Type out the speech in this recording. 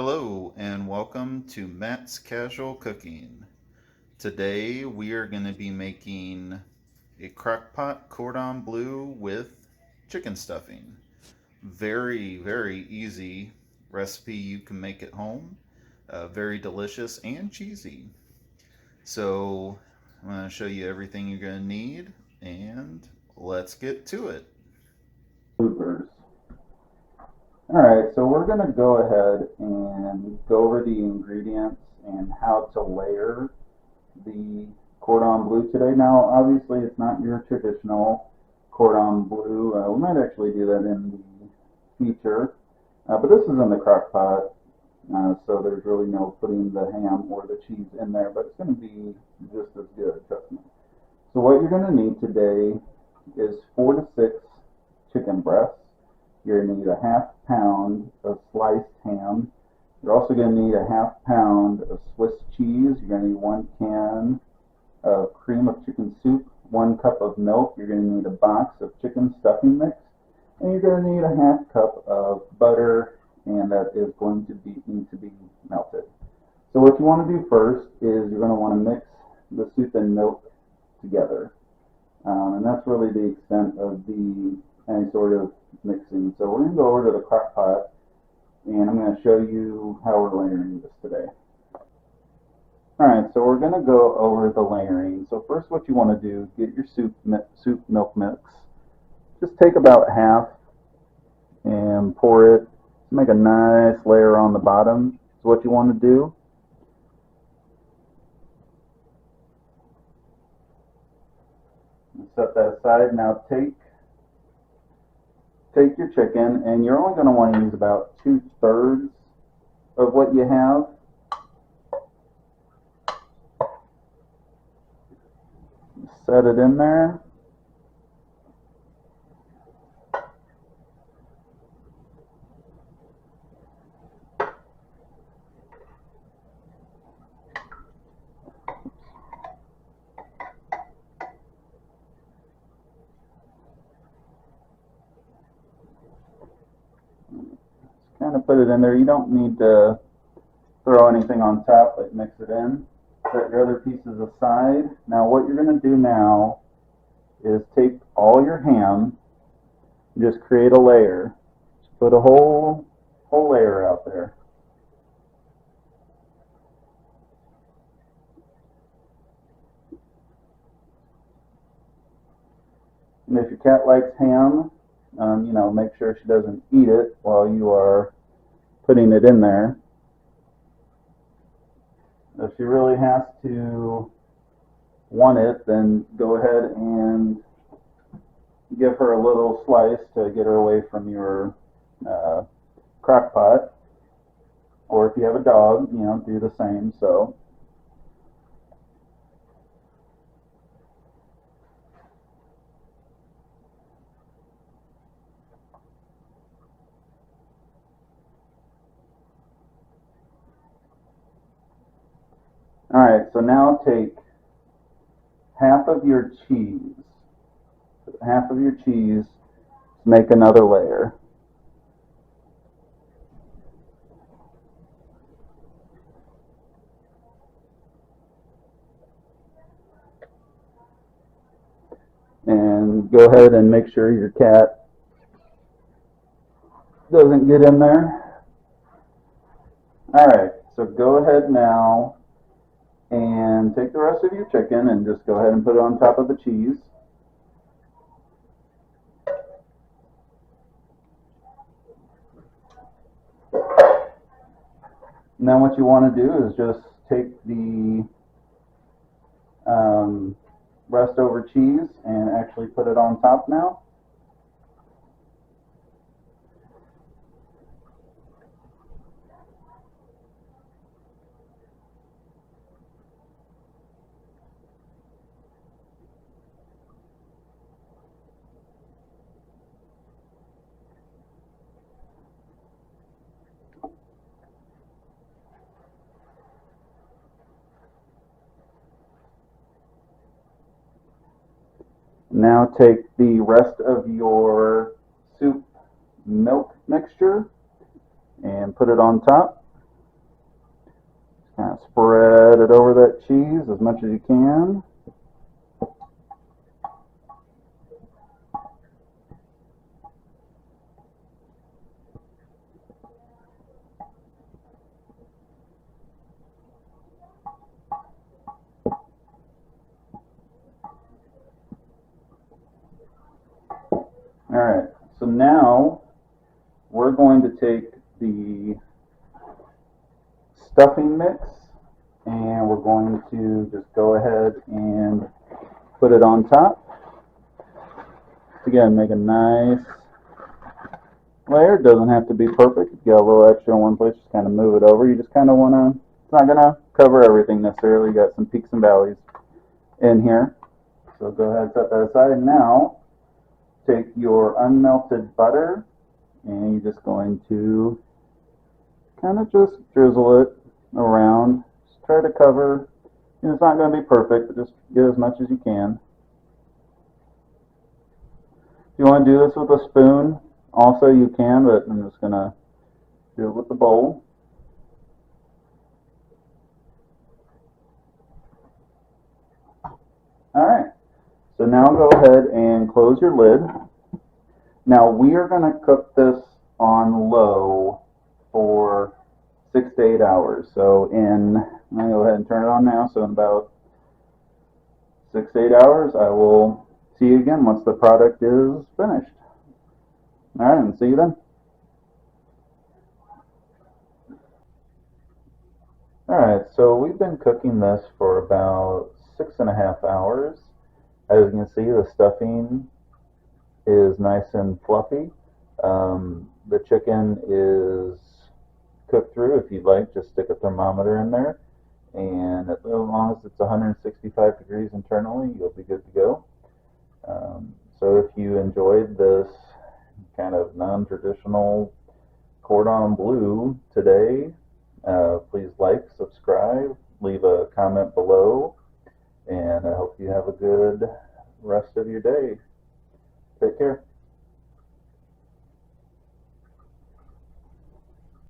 Hello and welcome to Matt's Casual Cooking. Today we are going to be making a crockpot cordon bleu with chicken stuffing. Very easy recipe you can make at home. Very delicious and cheesy. So I'm going to show you everything you're going to need and let's get to it. Bloopers. Alright, so we're going to go ahead and go over the ingredients and how to layer the cordon bleu today. Now, obviously, it's not your traditional cordon bleu. We might actually do that in the future, but this is in the crock pot, so there's really no putting the ham or the cheese in there, but it's going to be just as good, trust me. So what you're going to need today is 4 to 6 chicken breasts. You're going to need a ½ pound of sliced ham. You're also going to need a ½ pound of Swiss cheese. You're going to need 1 can of cream of chicken soup, 1 cup of milk. You're going to need a box of chicken stuffing mix. And you're going to need a ½ cup of butter, and that is going to need to be melted. So what you want to do first is you're going to want to mix the soup and milk together. And that's really the extent of any sort of mixing. So we're going to go over to the crock pot and I'm going to show you how we're layering this today. Alright, so we're going to go over the layering. So first what you want to do, get your soup milk mix. Just take about half and pour it to make a nice layer on the bottom. Is what you want to do. Set that aside. Now take your chicken, and you're only going to want to use about 2/3 of what you have. Set it in there. Kind of put it in there. You don't need to throw anything on top, like mix it in. Set your other pieces aside. Now what you're going to do now is take all your ham, just create a layer. Just put a whole layer out there. And if your cat likes ham, make sure she doesn't eat it while you are putting it in there. If she really has to want it, then go ahead and give her a little slice to get her away from your crock pot. Or if you have a dog, do the same. So. Alright, so now take half of your cheese. Half of your cheese to make another layer. And go ahead and make sure your cat doesn't get in there. Alright, so go ahead now and take the rest of your chicken and just go ahead and put it on top of the cheese. And then what you want to do is just take the rest over cheese and actually put it on top now. Now take the rest of your soup milk mixture and put it on top. Kind of spread it over that cheese as much as you can. Alright, so now we're going to take the stuffing mix and we're going to just go ahead and put it on top. Again, make a nice layer. It doesn't have to be perfect. If you got a little extra in one place, just kind of move it over. You just kind of want to, it's not going to cover everything necessarily. You got some peaks and valleys in here. So go ahead and set that aside. And now take your unmelted butter and you're just going to kind of just drizzle it around. Just try to cover. You know, it's not going to be perfect, but just get as much as you can. If you want to do this with a spoon, also you can, but I'm just going to do it with the bowl. Alright, so now go ahead and close your lid. Now we are going to cook this on low for 6 to 8 hours. So I'm going to go ahead and turn it on now. So in about 6 to 8 hours, I will see you again once the product is finished. Alright, and see you then. Alright, so we've been cooking this for about 6.5 hours. As you can see, the stuffing is nice and fluffy. The chicken is cooked through. If you'd like, just stick a thermometer in there, and as long as it's 165 degrees internally, you'll be good to go. So if you enjoyed this kind of non-traditional cordon bleu today, please like, subscribe, leave a comment below, and I hope you have a good rest of your day. Take care.